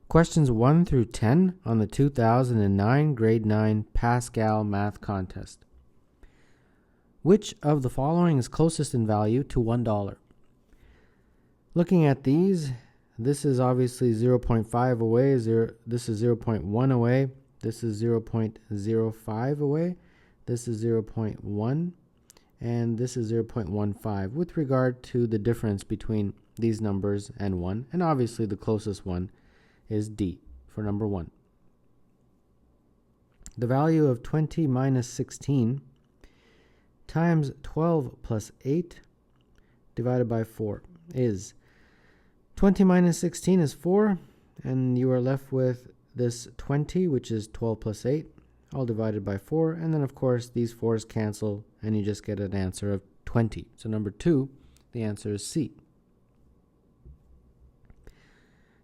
Questions 1 through 10 on the 2009 Grade 9 Pascal Math Contest. Which of the following is closest in value to $1? Looking at these, this is obviously 0.5 away, this is 0.1 away, this is 0.05 away, this is 0.1, and this is 0.15 with regard to the difference between these numbers and 1, and obviously the closest one is D for number 1. The value of 20 minus 16 times 12 plus 8 divided by 4 is 20 minus 16 is 4, and you are left with this 20, which is 12 plus 8, all divided by 4, and then of course these 4's cancel and you just get an answer of 20. So number 2, the answer is C.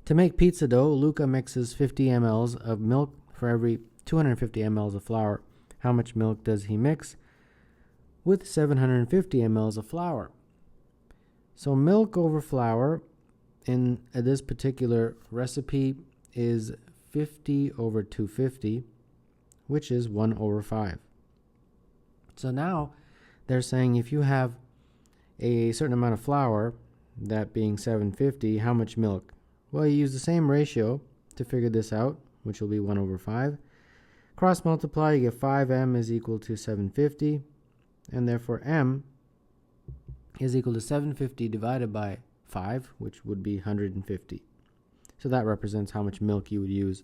To make pizza dough, Luca mixes 50 ml of milk for every 250 ml of flour. How much milk does he mix with 750 ml of flour? So milk over flour in this particular recipe is 50 over 250, which is 1 over 5. So now they're saying if you have a certain amount of flour, that being 750, how much milk? Well, you use the same ratio to figure this out, which will be 1 over 5. Cross multiply, you get 5m is equal to 750, and therefore m is equal to 750 divided by 5, which would be 150. So that represents how much milk you would use.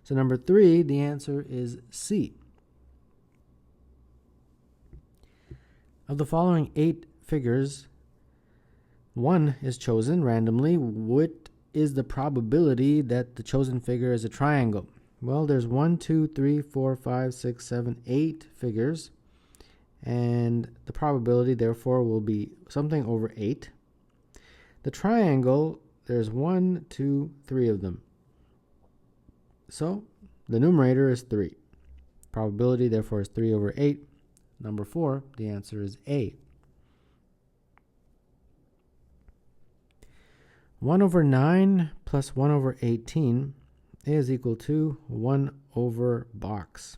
So number 3, the answer is C. Of the following 8 figures, 1 is chosen randomly. What is the probability that the chosen figure is a triangle? Well, there's 1, 2, 3, 4, 5, 6, 7, 8 figures, and the probability therefore will be something over 8. The triangle, there's 1, 2, 3 of them. So the numerator is 3. Probability therefore is 3 over 8. Number 4, the answer is A. 1 over 9 plus 1 over 18 is equal to 1 over box.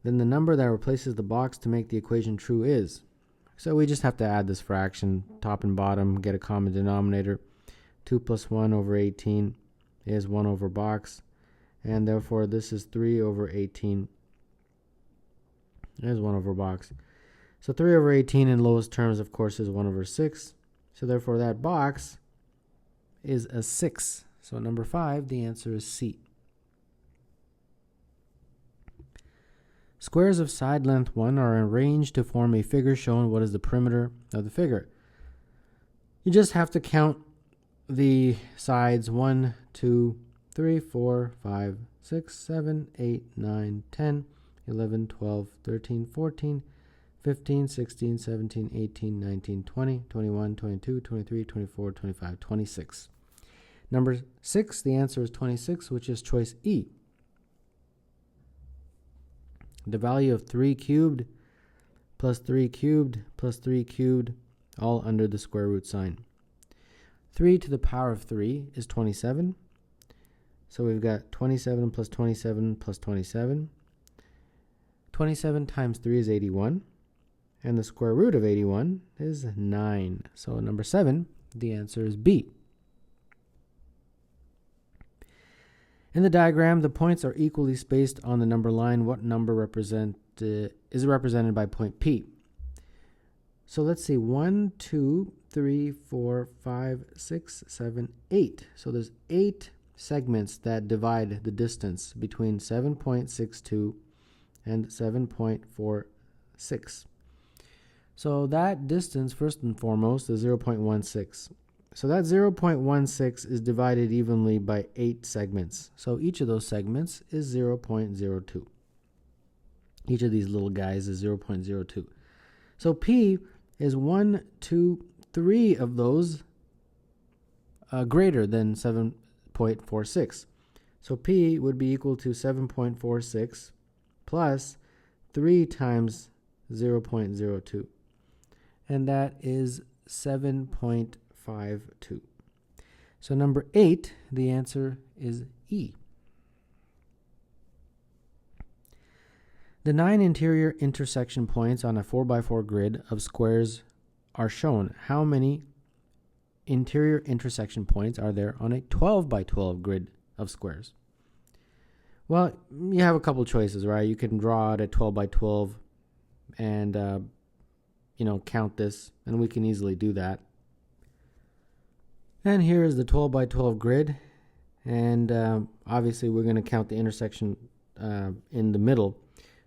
Then the number that replaces the box to make the equation true is. So we just have to add this fraction, top and bottom, get a common denominator. 2 plus 1 over 18 is 1 over box, and therefore this is 3 over 18 is 1 over box. So 3 over 18 in lowest terms, of course, is 1 over 6. So therefore that box is a 6. So number 5, the answer is C. Squares of side length 1 are arranged to form a figure showing what is the perimeter of the figure. You just have to count the sides 1, 2, 3, 4, 5, 6, 7, 8, 9, 10, 11, 12, 13, 14, 15, 16, 17, 18, 19, 20, 21, 22, 23, 24, 25, 26. Number 6, the answer is 26, which is choice E. The value of 3 cubed plus 3 cubed plus 3 cubed, all under the square root sign. 3 to the power of 3 is 27. So we've got 27 plus 27 plus 27. 27 times 3 is 81. And the square root of 81 is 9. So number 7, the answer is B. In the diagram, the points are equally spaced on the number line. What number is represented by point P? So let's see, 1, 2, 3, 4, 5, 6, 7, 8. So there's 8 segments that divide the distance between 7.62 and 7.46. So that distance, first and foremost, is 0.16. So that 0.16 is divided evenly by 8 segments. So each of those segments is 0.02. Each of these little guys is 0.02. So P is 1, 2, 3 of those greater than 7.46. So P would be equal to 7.46 plus 3 times 0.02. And that is 7.52. So number 8, the answer is E. The 9 interior intersection points on a 4x4 grid of squares are shown. How many interior intersection points are there on a 12x12 grid of squares? Well, you have a couple choices, right? You can draw out a 12x12 and, count this, and we can easily do that. And here is the 12x12 grid, and obviously we're going to count the intersection in the middle.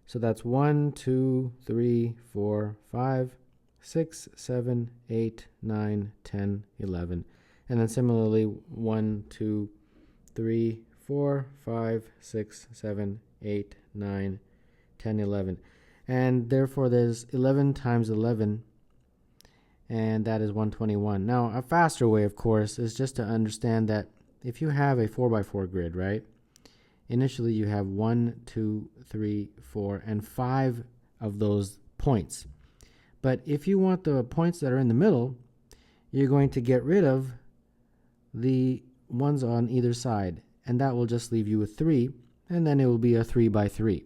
So that's 1, 2, 3, 4, 5, 6, 7, 8, 9, 10, 11. And then similarly, 1, 2, 3, 4, 5, 6, 7, 8, 9, 10, 11. And therefore there's 11 times 11, and that is 121. Now, a faster way, of course, is just to understand that if you have a 4x4 grid, right? Initially you have 1, 2, 3, 4, and 5 of those points. But if you want the points that are in the middle, you're going to get rid of the ones on either side, and that will just leave you with 3, and then it will be a 3x3.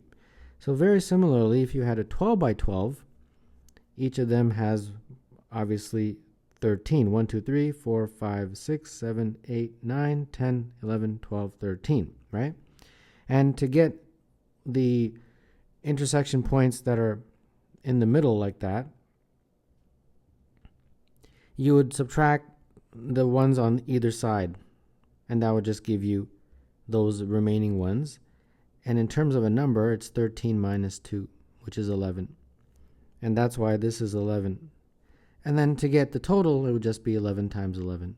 So very similarly, if you had a 12x12, each of them has obviously 13. 1, 2, 3, 4, 5, 6, 7, 8, 9, 10, 11, 12, 13, right? And to get the intersection points that are in the middle like that, you would subtract the ones on either side, and that would just give you those remaining ones. And in terms of a number, it's 13 minus 2, which is 11. And that's why this is 11. And then to get the total, it would just be 11 times 11,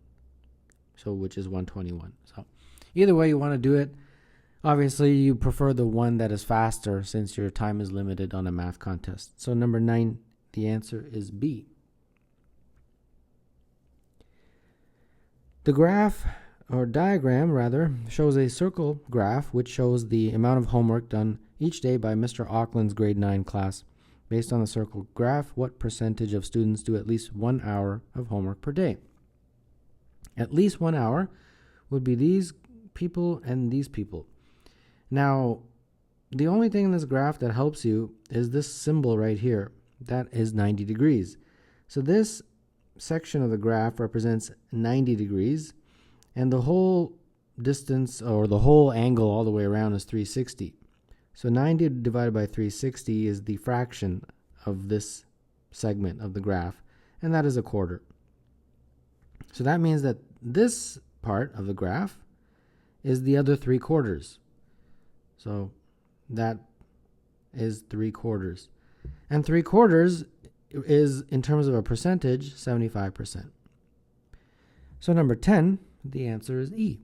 so which is 121. So either way you want to do it, obviously you prefer the one that is faster since your time is limited on a math contest. So number 9, the answer is B. The graph, or diagram rather, shows a circle graph which shows the amount of homework done each day by Mr. Auckland's grade 9 class. Based on the circle graph, what percentage of students do at least 1 hour of homework per day? At least 1 hour would be these people and these people. Now, the only thing in this graph that helps you is this symbol right here. That is 90 degrees. So this section of the graph represents 90 degrees, and the whole distance, or the whole angle all the way around, is 360. So 90 divided by 360 is the fraction of this segment of the graph, and that is a quarter. So that means that this part of the graph is the other 3/4. So that is 3/4. And 3/4 is, in terms of a percentage, 75%. So number 10, the answer is E.